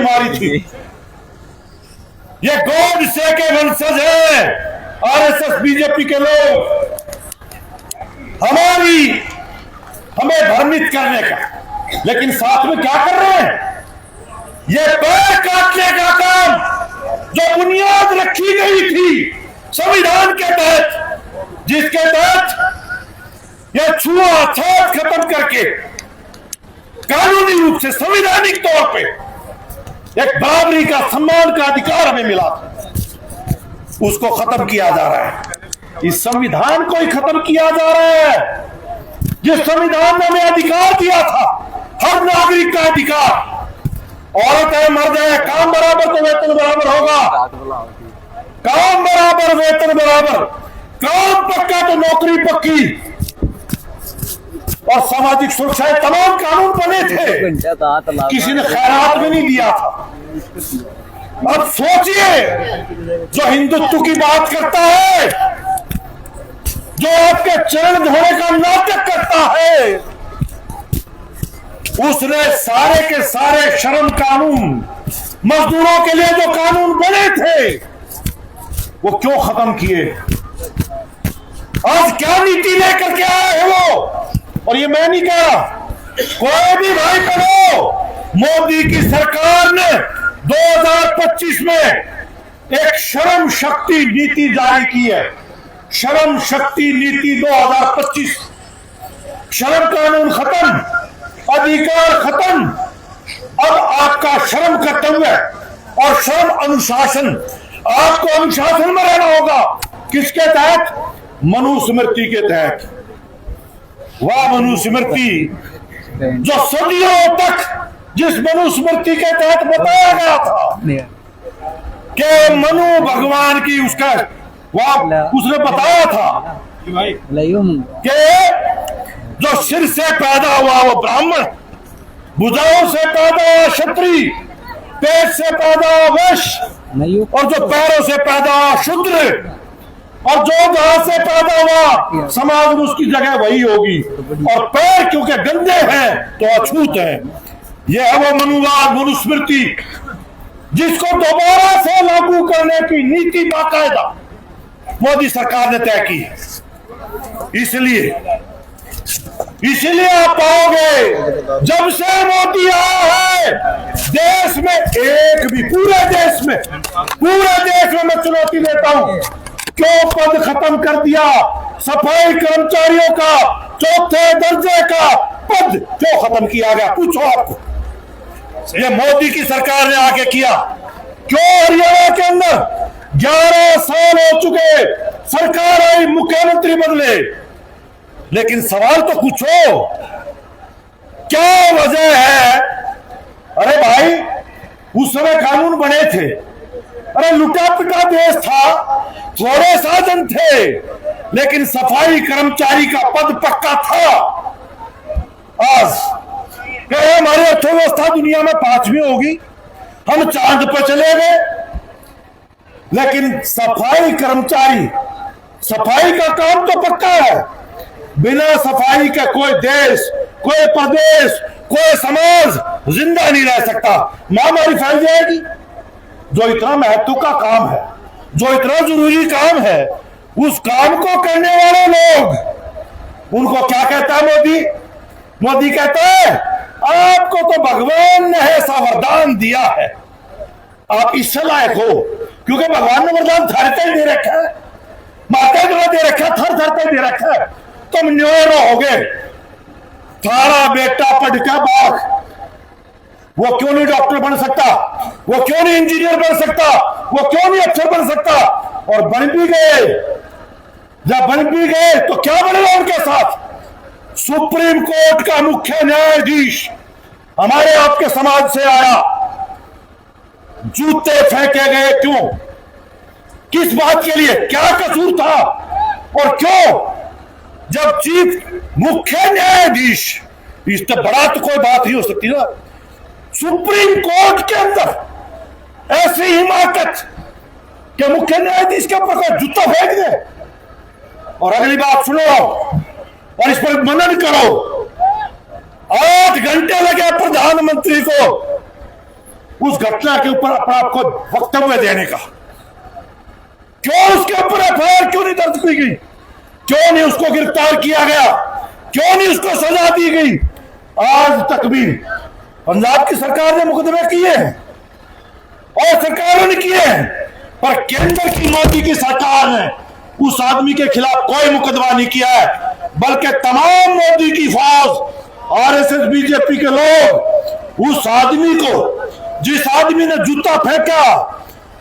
गोली मारी थी। ये गोडसे के वंशज है आरएसएस बीजेपी के लोग, हमें भ्रमित करने का। लेकिन साथ में क्या कर रहे हैं? ये पैर काटने का काम जो बुनियाद रखी गई थी संविधान के तहत, जिसके तहत यह छुआछूत खत्म करके कानूनी रूप से संवैधानिक तौर पे एक बराबरी का सम्मान का अधिकार हमें मिला था, उसको खत्म किया जा रहा है। इस संविधान को ही खत्म किया जा रहा है जिस संविधान ने हमें अधिकार दिया था, हर नागरिक का अधिकार। औरत है मर्द है, काम बराबर तो वेतन बराबर होगा, काम बराबर वेतन बराबर, काम पक्का तो नौकरी पक्की, और सामाजिक सुरक्षा तमाम कानून बने थे, किसी ने खैरात में नहीं दिया था। अब सोचिए, जो हिंदुत्व की बात करता है, जो आपके चरण धोने का नाटक करता है, उसने सारे के सारे श्रम कानून, मजदूरों के लिए जो कानून बने थे, वो क्यों खत्म किए? आज क्या नीति लेकर के आए हैं वो? और ये मैं नहीं कह रहा, कोई भी भाई पढ़ो, मोदी की सरकार ने 2025 में एक श्रम शक्ति नीति जारी की है। श्रम शक्ति नीति 2025, श्रम कानून खत्म, अधिकार खत्म। अब आपका श्रम कर्तव्य और श्रम अनुशासन, आपको अनुशासन में रहना होगा। किसके तहत? मनुस्मृति के तहत। वह मनुस्मृति जो सदियों तक, जिस मनुस्मृति के तहत बताया गया था कि मनु भगवान की, उसका उसने बताया था कि जो सिर से पैदा हुआ वो ब्राह्मण, भुजाओं से पैदा हुआ क्षत्रिय, पेट से पैदा हुआ वैश्य, और जो पैरों से पैदा हुआ शूद्र, और जो जहां से पैदा हुआ समाज में उसकी जगह वही होगी। और पैर क्योंकि गंदे हैं तो अछूत है। यह है वो मनुवाद, मनुस्मृति, जिसको दोबारा से लागू करने की नीति बाकायदा मोदी सरकार ने तय की है। इसलिए आप पाओगे, जब से मोदी आया है, देश में एक भी, पूरे देश में मैं चुनौती देता हूं, क्यों पद खत्म कर दिया? सफाई कर्मचारियों का 4थे दर्जे का पद क्यों खत्म किया गया? पूछो आपको। ये मोदी की सरकार ने आके किया। क्यों? हरियाणा के अंदर 11 साल हो चुके, सरकार आई, मुख्यमंत्री बदले, लेकिन सवाल तो पूछो, क्या वजह है? अरे भाई, उस समय कानून बने थे, अरे लुटा पिटा देश था, थोड़े साधन थे, लेकिन सफाई कर्मचारी का पद पक्का था। आज क्या हमारी अर्थव्यवस्था दुनिया में 5वीं होगी, हम चांद पर चले गए, लेकिन सफाई कर्मचारी, सफाई का काम तो पक्का है। बिना सफाई का कोई देश, कोई प्रदेश, कोई समाज जिंदा नहीं रह सकता। महामारी फैल जाएगी। जो इतना महत्व का काम है, जो इतना जरूरी काम है, उस काम को करने वाले लोग, उनको क्या कहता है मोदी कहता है, आपको तो भगवान ने ऐसा वरदान दिया है, आप इससे लायक हो, क्योंकि भगवान ने वरदान थरते दे रखा है, माता को दे रखा है, थर दे रखा है। तुम न्योर होगे, थारा बेटा पढ़ के बाग, वो क्यों नहीं डॉक्टर बन सकता? वो क्यों नहीं इंजीनियर बन सकता? वो क्यों नहीं अफसर बन सकता? और बन भी गए, जब बन भी गए तो क्या बनेगा उनके साथ? सुप्रीम कोर्ट का मुख्य न्यायाधीश हमारे आपके समाज से आया, जूते फेंके गए। क्यों? किस बात के लिए? क्या कसूर था? और क्यों? जब चीफ मुख्य न्यायाधीश, इससे बड़ा तो कोई बात नहीं हो सकती ना, सुप्रीम कोर्ट के अंदर ऐसी हिमाकत कि मुख्य न्यायाधीश के ऊपर जूता फेंक दे। और अगली बात सुनो और इस पर मनन करो। 8 घंटे लगे प्रधानमंत्री को उस घटना के ऊपर अपना आपको वक्तव्य देने का? क्यों उसके ऊपर एफआईआर क्यों नहीं दर्ज की गई? क्यों नहीं उसको गिरफ्तार किया गया? क्यों नहीं उसको सजा दी गई? आज तक भी पंजाब की सरकार ने मुकदमे किए हैं और सरकारों ने किए हैं, पर केंद्र की मोदी की सरकार ने उस आदमी के खिलाफ कोई मुकदमा नहीं किया है, बल्कि तमाम मोदी की फौज, आरएसएस, बीजेपी के लोग उस आदमी को, जिस आदमी ने जूता फेंका,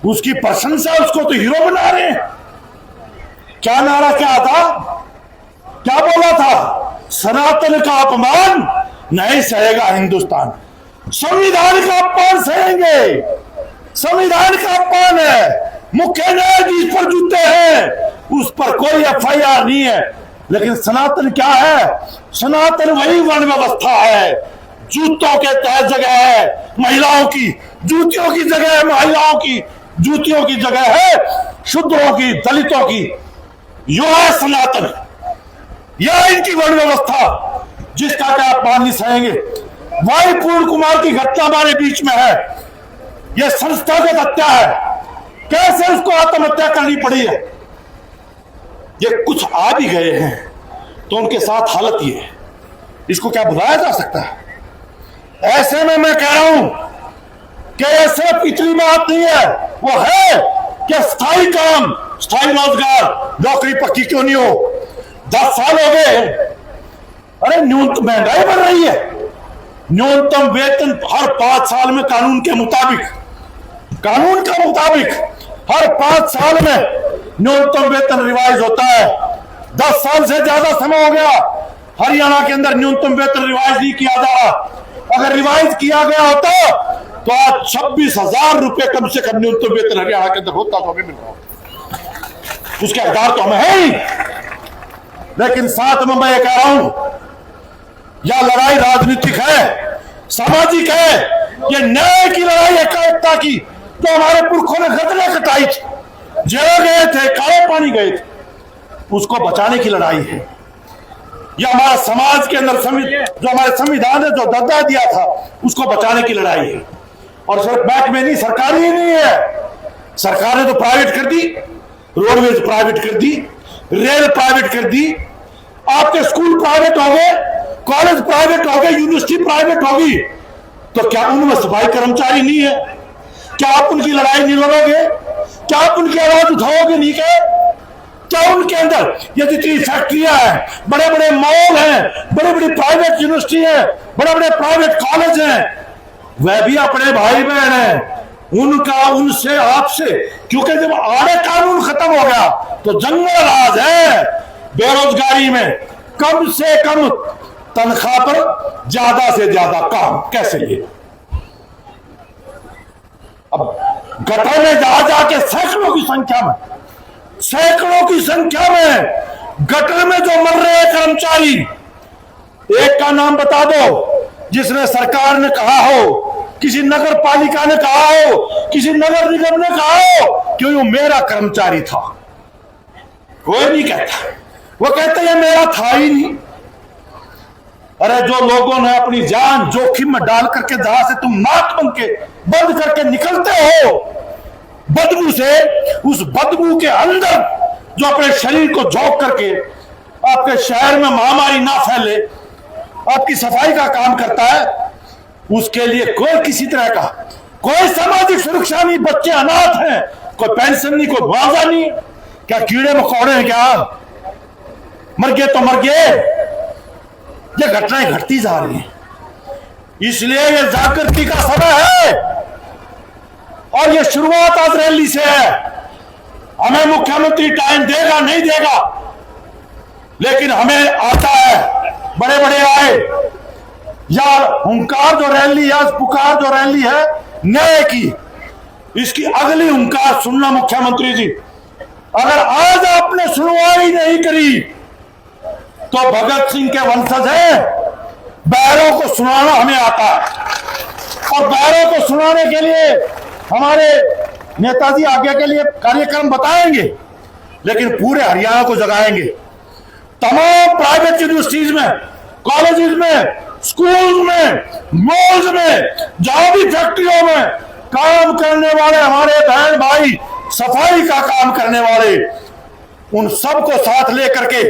उसकी प्रशंसा, उसको तो हीरो बना रहे हैं। क्या नारा क्या था? क्या बोला था? सनातन का अपमान नहीं सहेगा हिंदुस्तान। संविधान का अपमान सहेंगे। संविधान का अपमान है। मुख्य न्यायाधीश पर जूते हैं, उस पर कोई एफआईआर नहीं है। लेकिन सनातन क्या है? सनातन वही वर्ण व्यवस्था है। जूतों के तहत जगह है महिलाओं की, जूतियों की जगह है महिलाओं की, जूतियों की जगह है शूद्रों की, दलितों की। यो है सनातन, यह इनकी वर्ण व्यवस्था, जिसका क्या अपमान नहीं सहेंगे। वही पूर्ण कुमार की घटना हमारे बीच में है। यह संस्थागत हत्या है। कैसे उसको आत्महत्या करनी पड़ी है? ये कुछ आ भी गए हैं तो उनके साथ हालत ये है, इसको क्या बुलाया जा सकता है? ऐसे में मैं कह रहा हूं कि ये सिर्फ इतनी बात नहीं है, वो है कि स्थायी काम, स्थायी रोजगार, नौकरी पक्की क्यों नहीं हो? 10 साल हो गए। अरे न्यूनतम महंगाई बढ़ रही है। न्यूनतम वेतन हर 5 साल में कानून के मुताबिक हर 5 साल में न्यूनतम वेतन रिवाइज होता है। 10 साल से ज्यादा समय हो गया हरियाणा के अंदर न्यूनतम वेतन रिवाइज नहीं किया जा रहा। अगर रिवाइज किया गया होता तो आज 26,000 रुपए कम से कम न्यूनतम वेतन हरियाणा के अंदर होता, तो हमें मिल रहा होता। उसके हकदार तो हमें है ही। लेकिन साथ में मैं ये कह रहा हूं, यह लड़ाई राजनीतिक है, सामाजिक है। ये न्याय की लड़ाई है, एकता की, तो हमारे पुरखों ने गर्दनें कटाई थी, जेल गए थे, काले पानी गए थे, उसको बचाने की लड़ाई है। यह हमारा समाज के अंदर जो हमारे संविधान ने जो दर्जा दिया था, उसको बचाने की लड़ाई है। और सिर्फ बैंक में नहीं, सरकारी ही नहीं है। सरकार ने तो प्राइवेट कर दी, रोडवेज प्राइवेट कर दी, रेल प्राइवेट कर दी, आपके स्कूल प्राइवेट हो गए, कॉलेज प्राइवेट हो गए, यूनिवर्सिटी प्राइवेट होगी। तो क्या उनमें सफाई कर्मचारी नहीं है? क्या आप उनकी लड़ाई नहीं लड़ोगे? क्या आप उनकी आवाज उठाओगे नहीं? क्या उनके अंदर ये जितनी फैक्ट्रियां हैं, बड़े बड़े मॉल हैं, बड़ी बड़ी प्राइवेट यूनिवर्सिटी है, बड़े बड़े प्राइवेट कॉलेज हैं, वह भी अपने भाई बहन हैं। उनका, उनसे, आपसे, क्योंकि जब आड़े कानून खत्म हो गया तो जंगल राज है। बेरोजगारी में कम से कम तनख्वाह पर ज्यादा से ज्यादा काम कैसे लिए? अब गटर में जा जाके सैकड़ों की संख्या में गटर में जो मर रहे हैं कर्मचारी, एक का नाम बता दो जिसने सरकार ने कहा हो, किसी नगर पालिका ने कहा हो, किसी नगर निगम ने कहा हो कि वो मेरा कर्मचारी था। कोई नहीं कहता। वो कहते हैं मेरा था ही नहीं। अरे जो लोगों ने अपनी जान जोखिम में डाल करके, जहां से तुम नाक बंद करके निकलते हो बदबू से, उस बदबू के अंदर जो अपने शरीर को झोंक करके आपके शहर में महामारी ना फैले, आपकी सफाई का काम करता है, उसके लिए कोई किसी तरह का कोई सामाजिक सुरक्षा नहीं। बच्चे अनाथ हैं, कोई पेंशन नहीं, कोई मुआवजा नहीं। क्या कीड़े मकोड़े हैं? क्या मर गए तो मर गए। ये घटनाएं घटती जा रही हैं, इसलिए ये जागृति का समय है। और ये शुरुआत आज रैली से है। हमें मुख्यमंत्री टाइम देगा नहीं देगा, लेकिन हमें आता है, बड़े बड़े आए, या हुंकार जो रैली है, पुकार जो रैली है न्याय की, इसकी अगली हुंकार सुनना मुख्यमंत्री जी। अगर आज आपने सुनवाई नहीं करी तो भगत सिंह के वंशज हैं, बैरों को सुनाना हमें आता है। और बैरों को सुनाने के लिए हमारे नेताजी आगे के लिए कार्यक्रम बताएंगे, लेकिन पूरे हरियाणा को जगाएंगे। तमाम प्राइवेट यूनिवर्सिटीज में, कॉलेजेस में स्कूल में, मॉल्स में, जहां भी फैक्ट्रियों में काम करने वाले हमारे बहन भाई, सफाई का काम करने वाले, उन सबको साथ लेकर के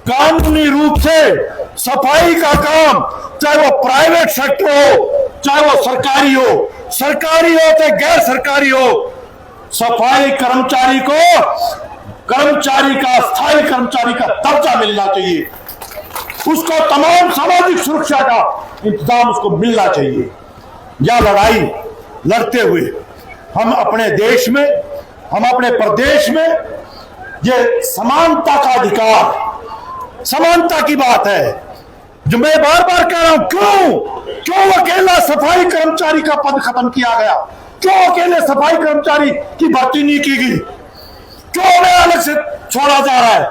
कानूनी रूप से सफाई का काम, चाहे वो प्राइवेट सेक्टर हो, चाहे वो सरकारी हो चाहे गैर सरकारी हो, सफाई कर्मचारी को स्थायी कर्मचारी का दर्जा मिलना चाहिए। उसको तमाम सामाजिक सुरक्षा का इंतजाम उसको मिलना चाहिए। यह लड़ाई लड़ते हुए हम अपने देश में, हम अपने प्रदेश में ये समानता का अधिकार, समानता की बात है जो मैं बार बार कह रहा हूं। क्यों अकेला सफाई कर्मचारी का पद खत्म किया गया? क्यों अकेले सफाई कर्मचारी की भर्ती नहीं की गई? क्यों उन्हें अलग से छोड़ा जा रहा है?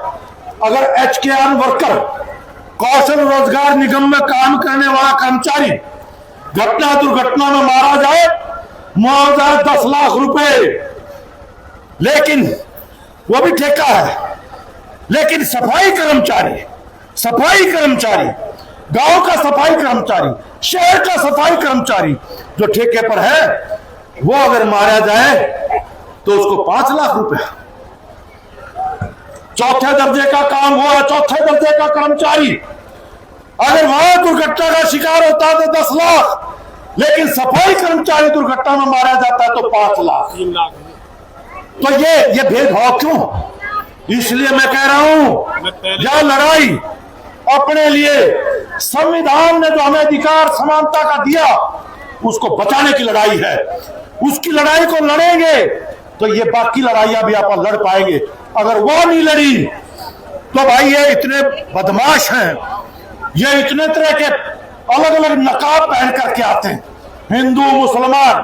अगर HKR वर्कर, कौशल रोजगार निगम में काम करने वाला कर्मचारी घटना दुर्घटना में मारा जाए, मुआवजा 10 लाख रुपए, लेकिन वो भी ठेका है। लेकिन सफाई कर्मचारी, गांव का सफाई कर्मचारी, शहर का सफाई कर्मचारी जो ठेके पर है, वो अगर मारा जाए तो उसको 5 लाख रुपए। चौथे दर्जे का काम हुआ, चौथे दर्जे का कर्मचारी अगर वहां दुर्घटना का शिकार होता है तो 10 लाख, लेकिन सफाई कर्मचारी दुर्घटना में मारा जाता है तो 5 लाख। तो ये भेदभाव क्यों? इसलिए मैं कह रहा हूं, यह लड़ाई अपने लिए संविधान ने जो हमें अधिकार समानता का दिया, उसको बचाने की लड़ाई है। उसकी लड़ाई को लड़ेंगे तो ये बाकी लड़ाइयां भी आप लड़ पाएंगे। अगर वो नहीं लड़ी तो भाई ये इतने बदमाश हैं, ये इतने तरह के अलग अलग नकाब पहन करके आते हैं। हिंदू मुसलमान,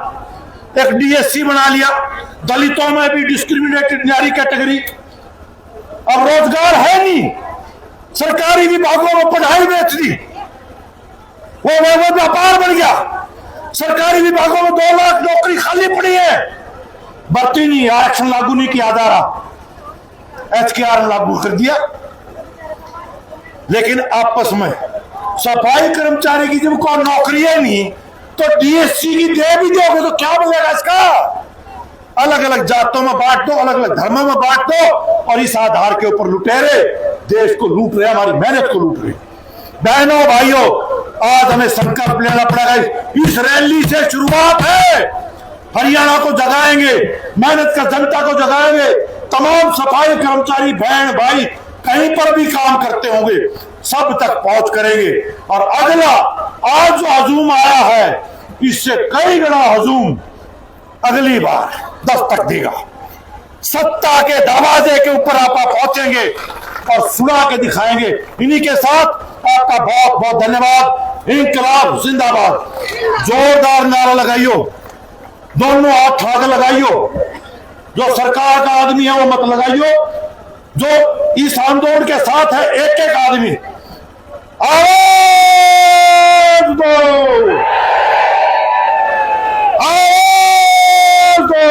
एक DSC बना लिया, दलितों में भी डिस्क्रिमिनेटेड नारी कैटेगरी। अब रोजगार है नहीं, सरकारी विभागों में पढ़ाई बेच दी, वो व्यापार बढ़ गया। सरकारी विभागों में 2 लाख नौकरी खाली पड़ी है, भर्ती नहीं, आरक्षण लागू नहीं किया जा रहा, HKR लागू कर दिया। लेकिन आपस में सफाई कर्मचारी की जब कोई नौकरी है नहीं तो DSC की दे भी दोगे तो क्या मिलेगा इसका? अलग अलग जातों में बांट दो, अलग अलग धर्मों में बांट दो, और इस आधार के ऊपर लुटेरे देश को लूट रहे, हमारी मेहनत को लूट रहे। बहनों भाइयों, आज हमें संकल्प लेना पड़ेगा। इस रैली से शुरुआत है, हरियाणा को जगाएंगे, मेहनत का जनता को जगाएंगे। तमाम सफाई कर्मचारी बहन भाई कहीं पर भी काम करते होंगे, सब तक पहुंच करेंगे। और अगला आज जो हजूम आया है, इससे कई गुना हजूम अगली बार दस्तक देगा। सत्ता के दरवाजे के ऊपर आप पहुंचेंगे और सुना के दिखाएंगे। इन्हीं के साथ आपका बहुत बहुत धन्यवाद। इंकलाब जिंदाबाद। जोरदार नारा लगाइयो, दोनों हाथ आगे लगाइयो। जो सरकार का आदमी है वो मत लगाइयो, जो इस आंदोलन के साथ है एक एक आदमी आवाज दो, आवाज दो।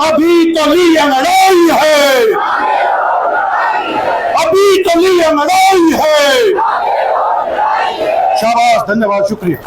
अभी तो ली लड़ाई है, अभी तो ली लड़ाई है। शाबाश, धन्यवाद, शुक्रिया।